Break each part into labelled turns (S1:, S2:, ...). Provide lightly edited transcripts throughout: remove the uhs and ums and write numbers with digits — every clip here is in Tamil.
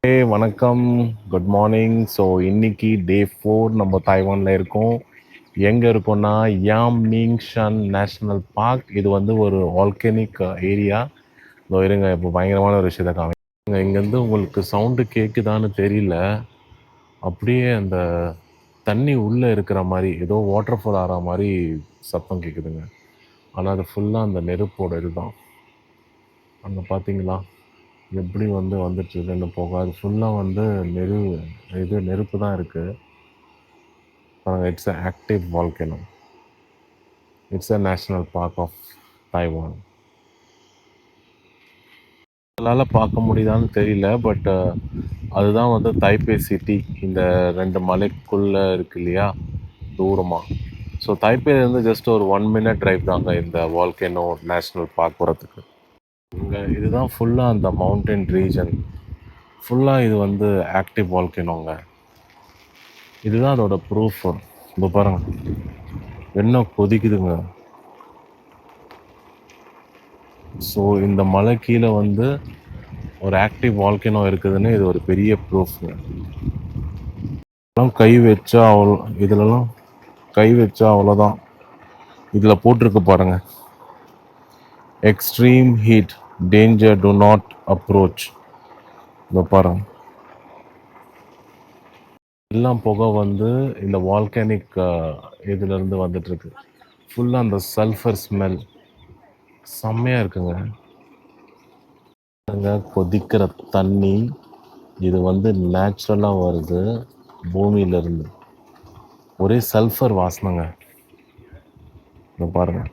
S1: வணக்கம். Good morning. ஸோ இன்னைக்கு டே 4 நம்ம தைவான்ல இருக்கோம். எங்க இருக்கோம்னா, யாமிங் ஷன் நேஷனல் பார்க். இது வந்து ஒரு வால்கனிக் ஏரியா. இதோ இருங்க, இப்போ பயங்கரமான ஒரு விஷயத்த காமிக்கிறேன். இங்கேருந்து உங்களுக்கு சவுண்டு கேட்குதான்னு தெரியல. அப்படியே அந்த தண்ணி உள்ளே இருக்கிற மாதிரி, ஏதோ வாட்டர் ஃபால் ஆகிற மாதிரி சத்தம் கேட்குதுங்க. ஆனால் அது ஃபுல்லாக அந்த நெருப்போட இதுதான். அங்கே பார்த்தீங்களா எப்படி வந்துட்டுருக்குன்னு போக, அது ஃபுல்லாக நெருப்பு தான் இருக்குது பாருங்க. It's a active volcano. It's a national park of Taiwan. உங்களால் பார்க்க முடியுதான்னு தெரியல, பட் அதுதான் தைப்பே சிட்டி. இந்த 2 மலைக்குள்ளே இருக்கு இல்லையா, தூரமாக. ஸோ தைப்பேலேருந்து ஜஸ்ட் ஒரு 1 மினிட் டிரைவ் தாங்க இந்த வால்கனோ நேஷ்னல் பார்க் போகிறதுக்கு. இங்கே இதுதான் ஃபுல்லாக அந்த மவுண்டன் ரீஜன். ஃபுல்லாக இது ஆக்டிவ் வால்கனோங்க. இதுதான் அதோட ப்ரூஃப். இந்த பாருங்க, என்ன கொதிக்குதுங்க. ஸோ இந்த மலை கீழே ஒரு ஆக்டிவ் வால்கனோ இருக்குதுன்னு இது ஒரு பெரிய ப்ரூஃப்ங்க. கை வச்சா இதுலலாம் கை வச்சா அவ்வளோதான். இதில் போட்டிருக்கு பாருங்க, extreme heat danger to not approach. இதை பாருங்க, எல்லாம் புகை இந்த வால்கனிக் இதுலேருந்து வந்துட்டுருக்கு. ஃபுல்லாக அந்த சல்ஃபர் ஸ்மெல் செம்மையாக இருக்குங்க. கொதிக்கிற தண்ணி இது நேச்சுரலாக வருது பூமியிலேருந்து. ஒரே சல்ஃபர் வாசனைங்க. இங்கே பாருங்க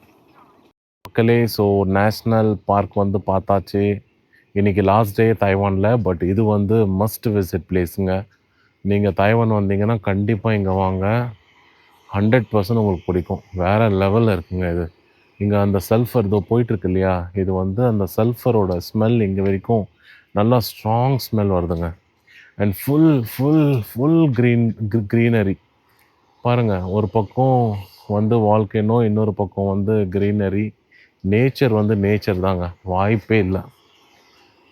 S1: மக்களே. ஸோ நேஷ்னல் பார்க் பார்த்தாச்சு. இன்றைக்கி லாஸ்ட் டே தைவானில். பட் இது மஸ்ட் விசிட் பிளேஸுங்க. நீங்கள் தைவான் வந்தீங்கன்னா கண்டிப்பாக இங்கே வாங்க. 100% உங்களுக்கு பிடிக்கும். வேறு லெவலில் இருக்குங்க இது. இங்கே அந்த சல்ஃபர் இதோ போயிட்டுருக்கு இல்லையா, இது அந்த சல்ஃபரோட ஸ்மெல் இங்கே வரைக்கும் நல்லா ஸ்ட்ராங் ஸ்மெல் வருதுங்க. And full full full greenery பாருங்கள். ஒரு பக்கம் வால்கனோ, இன்னொரு பக்கம் க்ரீனரி. நேச்சர் நேச்சர் தாங்க, வாய்ப்பே இல்லை.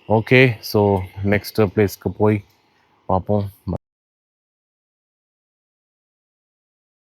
S1: ஓகே, ஸோ நெக்ஸ்ட் பிளேஸ்க்கு போய் பார்ப்போம்.